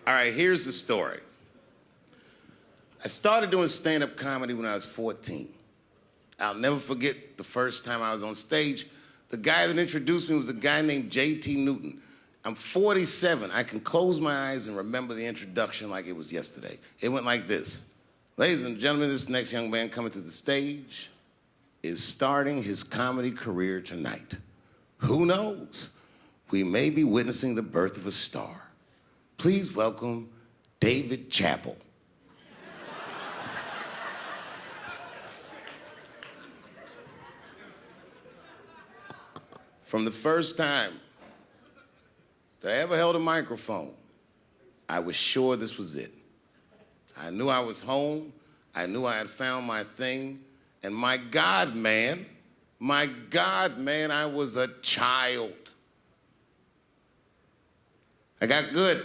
All right, here's the story. I started doing stand-up comedy when I was 14. I'll never forget the first time I was on stage. The guy that introduced me was a guy named J.T. Newton. I'm 47. I can close my eyes and remember the introduction like it was yesterday. It went like this. Ladies and gentlemen, this next young man coming to the stage is starting his comedy career tonight. Who knows? We may be witnessing the birth of a star. Please welcome David Chapelle. From the first time that I ever held a microphone, I was sure this was it. I knew I was home. I knew I had found my thing. And my God, man, I was a child. I got good.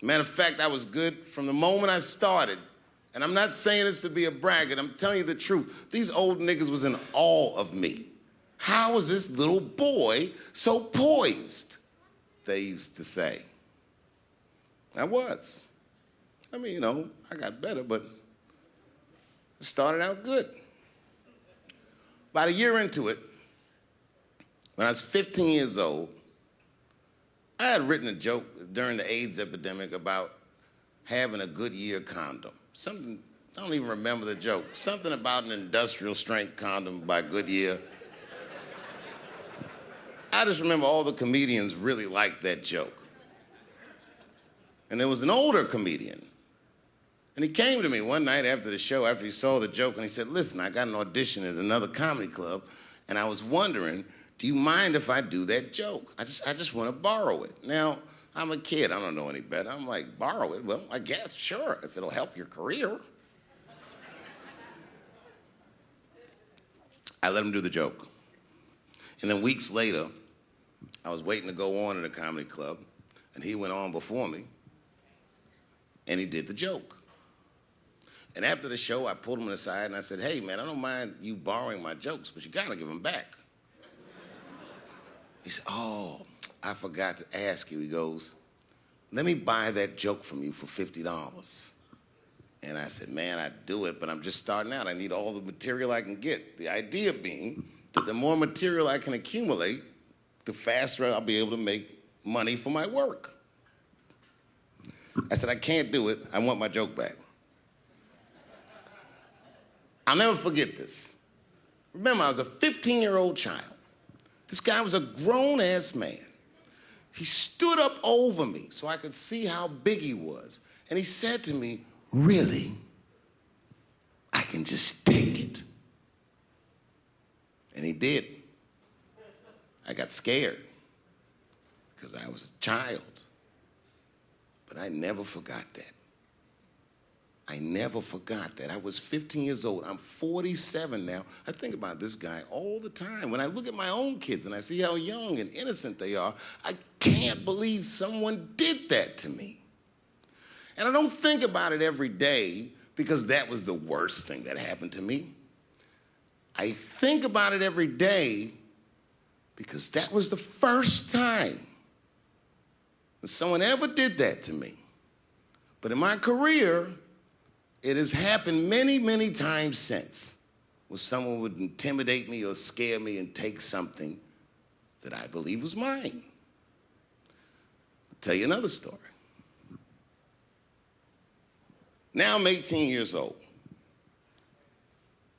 Matter of fact, I was good from the moment I started. And I'm not saying this to be a braggart. I'm telling you the truth. These old niggas was in awe of me. How was this little boy so poised? They used to say. I was. I mean, you know, I got better, but it started out good. About a year into it, when I was 15 years old, I had written a joke during the AIDS epidemic about having a Goodyear condom. Something, I don't even remember the joke. Something about an industrial strength condom by Goodyear. I just remember all the comedians really liked that joke. And there was an older comedian, and he came to me one night after the show, after he saw the joke, and he said, listen, I got an audition at another comedy club, and I was wondering, do you mind if I do that joke? I just want to borrow it. Now, I'm a kid, I don't know any better. I'm like, borrow it? Well, I guess, sure, if it'll help your career. I let him do the joke. And then weeks later, I was waiting to go on in a comedy club, and he went on before me, and he did the joke. And after the show, I pulled him aside and I said, hey, man, I don't mind you borrowing my jokes, but you gotta give them back. He said, oh, I forgot to ask you. He goes, let me buy that joke from you for $50. And I said, man, I'd do it, but I'm just starting out. I need all the material I can get. The idea being that the more material I can accumulate, the faster I'll be able to make money for my work. I said, I can't do it. I want my joke back. I'll never forget this. Remember, I was a 15-year-old child. This guy was a grown-ass man. He stood up over me so I could see how big he was. And he said to me, really? I can just take it. And he did. I got scared because I was a child. But I never forgot that. I never forgot that. I was 15 years old. I'm 47 now. I think about this guy all the time. When I look at my own kids and I see how young and innocent they are, I can't believe someone did that to me. And I don't think about it every day because that was the worst thing that happened to me. I think about it every day because that was the first time that someone ever did that to me. But in my career, it has happened many, many times since, where someone would intimidate me or scare me and take something that I believe was mine. I'll tell you another story. Now I'm 18 years old.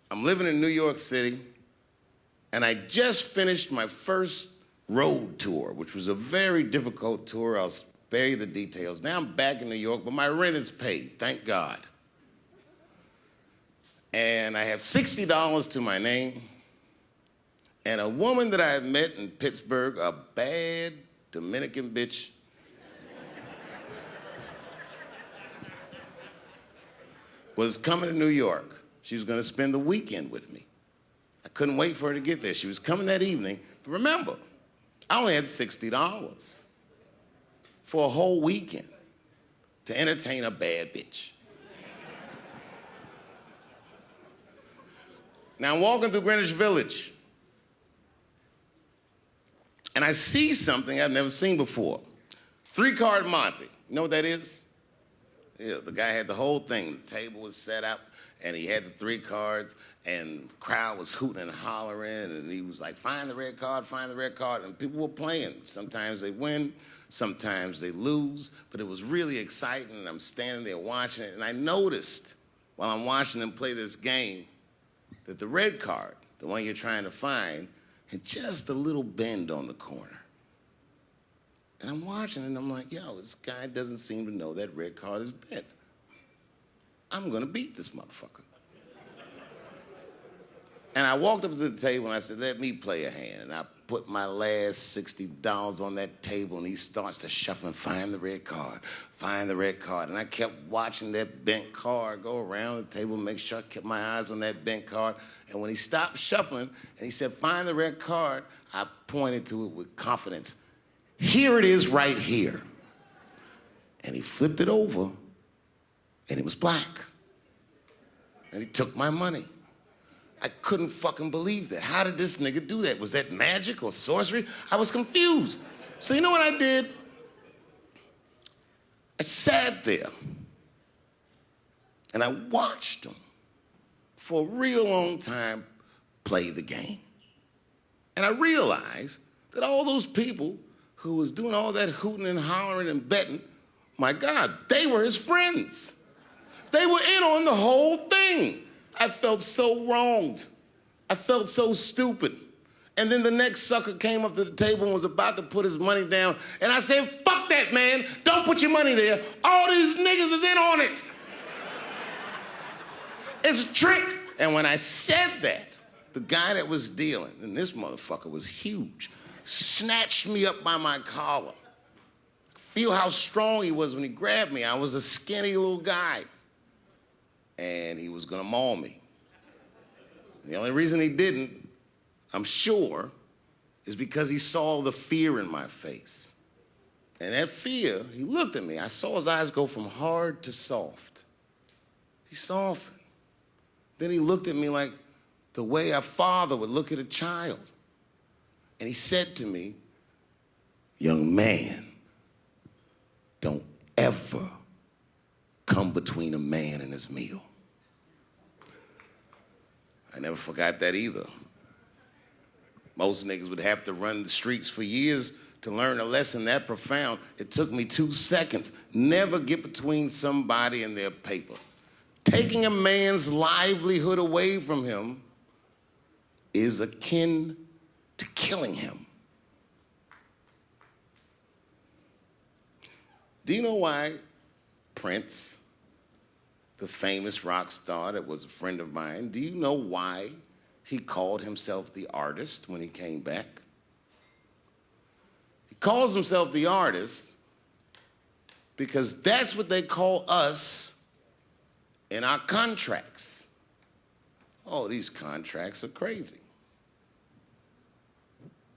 I'm living in New York City, and I just finished my first road tour, which was a very difficult tour. I'll spare you the details. Now I'm back in New York, but my rent is paid, thank God. And I have $60 to my name, and a woman that I had met in Pittsburgh, a bad Dominican bitch, was coming to New York. She was gonna spend the weekend with me. I couldn't wait for her to get there. She was coming that evening. But remember, I only had $60 for a whole weekend to entertain a bad bitch. Now I'm walking through Greenwich Village, and I see something I've never seen before. Three-card Monte. You know what that is? Yeah, the guy had the whole thing. The table was set up, and he had the 3 cards, and the crowd was hooting and hollering, and he was like, find the red card, find the red card, and people were playing. Sometimes they win, sometimes they lose, but it was really exciting, and I'm standing there watching it, and I noticed while I'm watching them play this game that the red card, the one you're trying to find, had just a little bend on the corner. And I'm watching it, and I'm like, yo, this guy doesn't seem to know that red card is bent. I'm gonna beat this motherfucker. And I walked up to the table, and I said, let me play a hand. And I put my last $60 on that table, and he starts to shuffle and find the red card, find the red card. And I kept watching that bent card go around the table, make sure I kept my eyes on that bent card. And when he stopped shuffling, and he said, find the red card, I pointed to it with confidence. Here it is right here. And he flipped it over, and it was black. And he took my money. I couldn't fucking believe that. How did this nigga do that? Was that magic or sorcery? I was confused. So you know what I did? I sat there, and I watched him for a real long time play the game. And I realized that all those people who was doing all that hooting and hollering and betting, my God, they were his friends. They were in on the whole thing. I felt so wronged. I felt so stupid. And then the next sucker came up to the table and was about to put his money down. And I said, fuck that, man. Don't put your money there. All these niggas is in on it. It's a trick. And when I said that, the guy that was dealing, and this motherfucker was huge, snatched me up by my collar. Feel how strong he was when he grabbed me. I was a skinny little guy. And he was gonna maul me. And the only reason he didn't, I'm sure, is because he saw the fear in my face. And that fear, he looked at me. I saw his eyes go from hard to soft. He softened. Then he looked at me like the way a father would look at a child. And he said to me, young man, don't ever come between a man and his meal. I never forgot that either. Most niggas would have to run the streets for years to learn a lesson that profound. It took me 2 seconds. Never get between somebody and their paper. Taking a man's livelihood away from him is akin to killing him. Do you know why Prince, the famous rock star that was a friend of mine, do you know why he called himself the artist when he came back? He calls himself the artist because that's what they call us in our contracts. Oh, these contracts are crazy.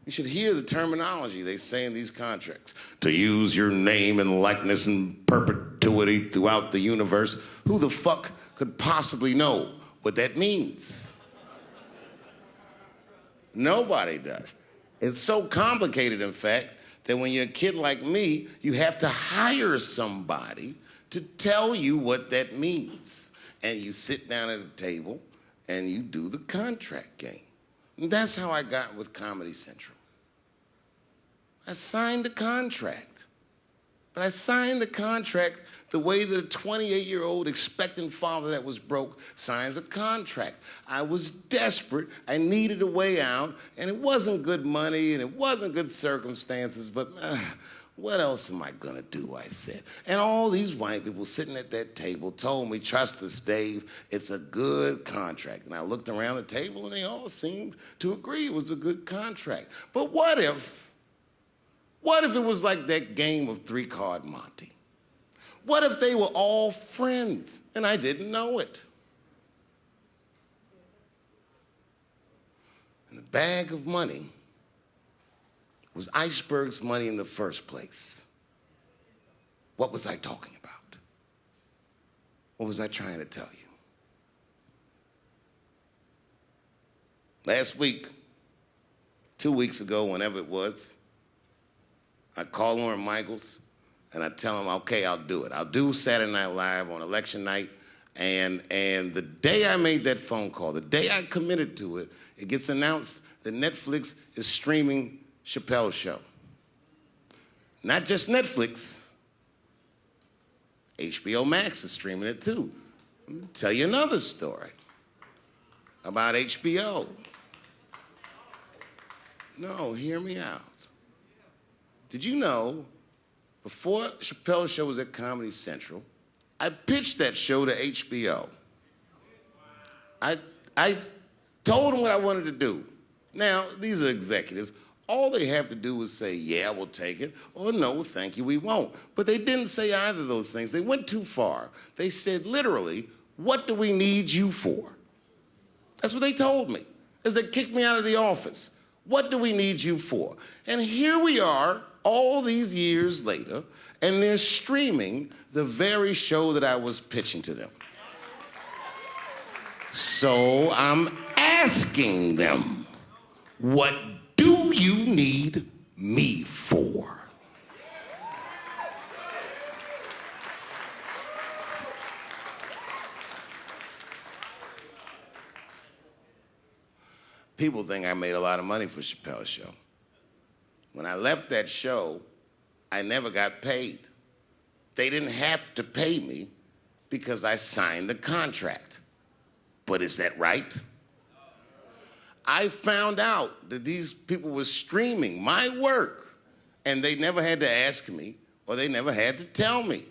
You should hear the terminology they say in these contracts. To use your name and likeness in perpetuity throughout the universe. Who the fuck could possibly know what that means? Nobody does. It's so complicated, in fact, that when you're a kid like me, you have to hire somebody to tell you what that means. And you sit down at a table and you do the contract game. And that's how I got with Comedy Central. I signed the contract. But I signed the contract the way that a 28-year-old expectant father that was broke signs a contract. I was desperate, I needed a way out, and it wasn't good money, and it wasn't good circumstances, but what else am I gonna do, I said. And all these white people sitting at that table told me, trust us, Dave, it's a good contract. And I looked around the table, and they all seemed to agree it was a good contract. But what if it was like that game of three-card Monte? What if they were all friends and I didn't know it? And the bag of money was Iceberg's money in the first place. What was I talking about? What was I trying to tell you? Last week, 2 weeks ago, whenever it was, I called Lauren Michaels And I tell them, okay, I'll do it. I'll do Saturday Night Live on election night. And the day I made that phone call, the day I committed to it, it gets announced that Netflix is streaming Chapelle Show. Not just Netflix, HBO Max is streaming it too. Let me tell you another story about HBO. No, hear me out. Did you know, before Chapelle Show was at Comedy Central, I pitched that show to HBO. I told them what I wanted to do. Now, these are executives. All they have to do is say, yeah, we'll take it, or no, thank you, we won't. But they didn't say either of those things. They went too far. They said, literally, what do we need you for? That's what they told me, as they kicked me out of the office. What do we need you for? And here we are, all these years later, and they're streaming the very show that I was pitching to them. So I'm asking them, what do you need me for? People think I made a lot of money for Chapelle Show. When I left that show, I never got paid. They didn't have to pay me because I signed the contract. But is that right? I found out that these people were streaming my work and they never had to ask me or they never had to tell me.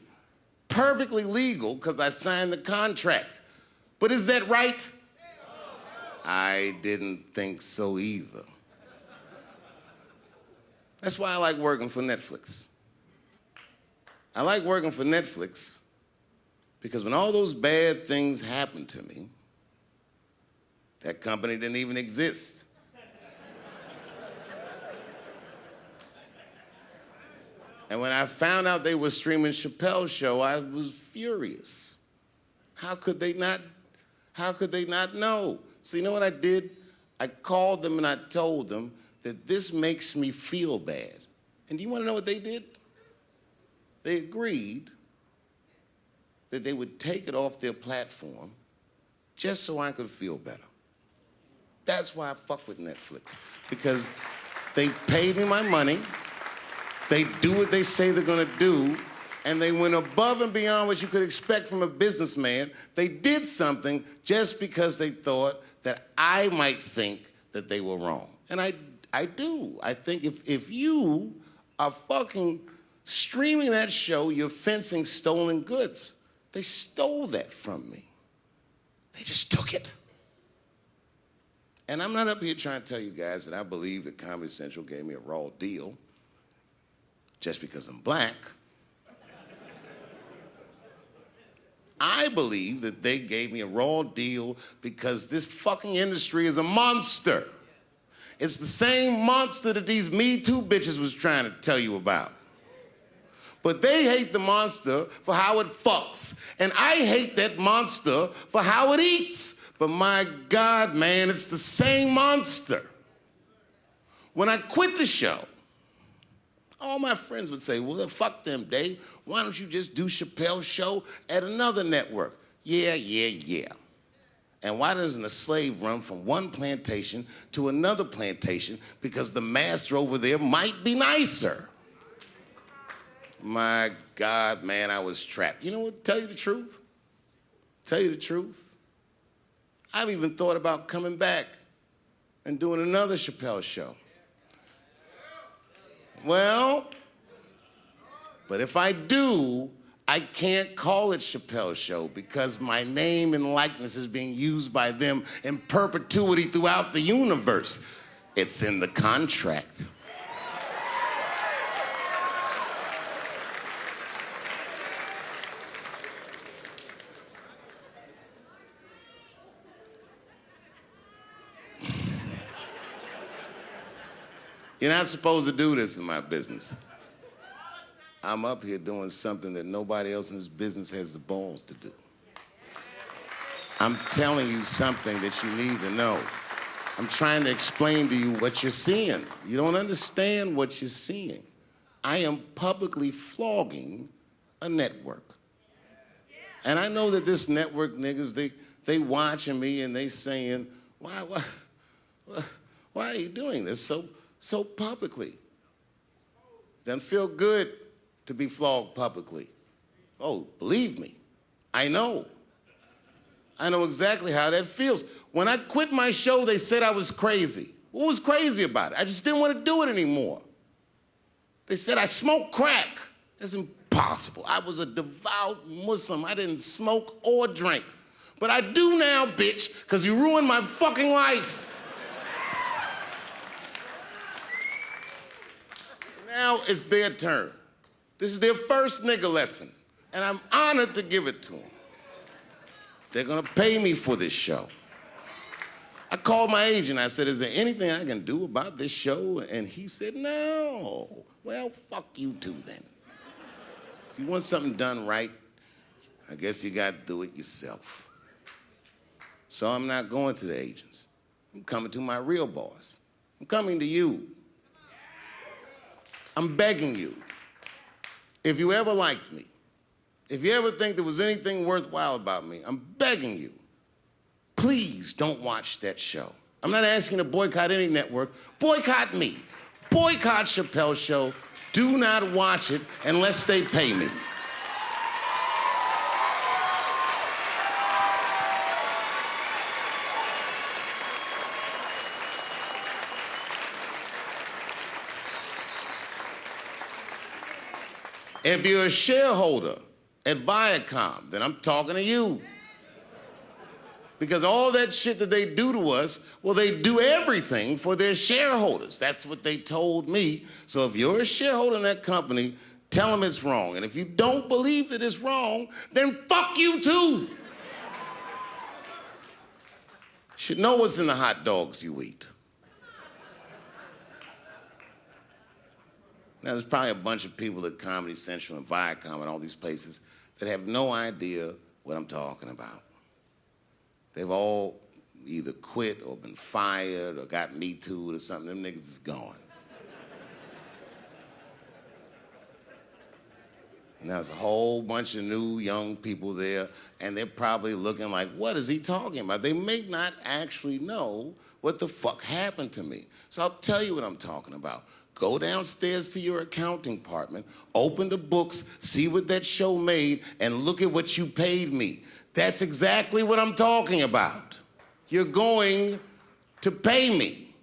Perfectly legal because I signed the contract. But is that right? I didn't think so either. That's why I like working for Netflix. I like working for Netflix because when all those bad things happened to me, that company didn't even exist. And when I found out they were streaming Chapelle Show, I was furious. How could they not know? So you know what I did? I called them and I told them that this makes me feel bad. And do you want to know what they did? They agreed that they would take it off their platform just so I could feel better. That's why I fuck with Netflix, because they paid me my money, they do what they say they're gonna do, and they went above and beyond what you could expect from a businessman. They did something just because they thought that I might think that they were wrong. And I do. I think if you are fucking streaming that show, you're fencing stolen goods. They stole that from me. They just took it. And I'm not up here trying to tell you guys that I believe that Comedy Central gave me a raw deal just because I'm black. I believe that they gave me a raw deal because this fucking industry is a monster. It's the same monster that these Me Too bitches was trying to tell you about. But they hate the monster for how it fucks. And I hate that monster for how it eats. But my God, man, it's the same monster. When I quit the show, all my friends would say, well, fuck them, Dave. Why don't you just do Chapelle Show at another network? Yeah. And why doesn't a slave run from one plantation to another plantation? Because the master over there might be nicer. My God, man, I was trapped. You know what, tell you the truth? I've even thought about coming back and doing another Chapelle Show. Well, but if I do, I can't call it Chapelle Show because my name and likeness is being used by them in perpetuity throughout the universe. It's in the contract. You're not supposed to do this in my business. I'm up here doing something that nobody else in this business has the balls to do. I'm telling you something that you need to know. I'm trying to explain to you what you're seeing. You don't understand what you're seeing. I am publicly flogging a network. And I know that this network niggas, they watching me and they saying, why are you doing this so publicly? Doesn't feel good to be flogged publicly. Oh, believe me, I know. I know exactly how that feels. When I quit my show, they said I was crazy. What was crazy about it? I just didn't want to do it anymore. They said I smoked crack. That's impossible. I was a devout Muslim. I didn't smoke or drink. But I do now, bitch, because you ruined my fucking life. Now it's their turn. This is their first nigga lesson, and I'm honored to give it to them. They're gonna pay me for this show. I called my agent. I said, is there anything I can do about this show? And he said, no. Well, fuck you too then. If you want something done right, I guess you gotta do it yourself. So I'm not going to the agents. I'm coming to my real boss. I'm coming to you. I'm begging you. If you ever liked me, if you ever think there was anything worthwhile about me, I'm begging you, please don't watch that show. I'm not asking you to boycott any network. Boycott me. Boycott Chapelle Show. Do not watch it unless they pay me. If you're a shareholder at Viacom, then I'm talking to you. Because all that shit that they do to us, well, they do everything for their shareholders. That's what they told me. So if you're a shareholder in that company, tell them it's wrong. And if you don't believe that it's wrong, then fuck you too. You should know what's in the hot dogs you eat. Now, there's probably a bunch of people at Comedy Central and Viacom and all these places that have no idea what I'm talking about. They've all either quit or been fired or got Me Too'd or something. Them niggas is gone. And there's a whole bunch of new young people there, and they're probably looking like, what is he talking about? They may not actually know what the fuck happened to me. So I'll tell you what I'm talking about. Go downstairs to your accounting department, open the books, see what that show made, and look at what you paid me. That's exactly what I'm talking about. You're going to pay me.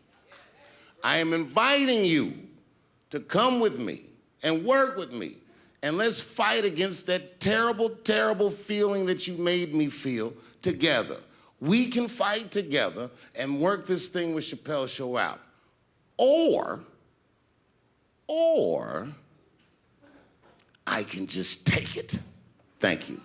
I am inviting you to come with me and work with me, and let's fight against that terrible, terrible feeling that you made me feel together. We can fight together and work this thing with Chapelle Show out. Or I can just take it. Thank you.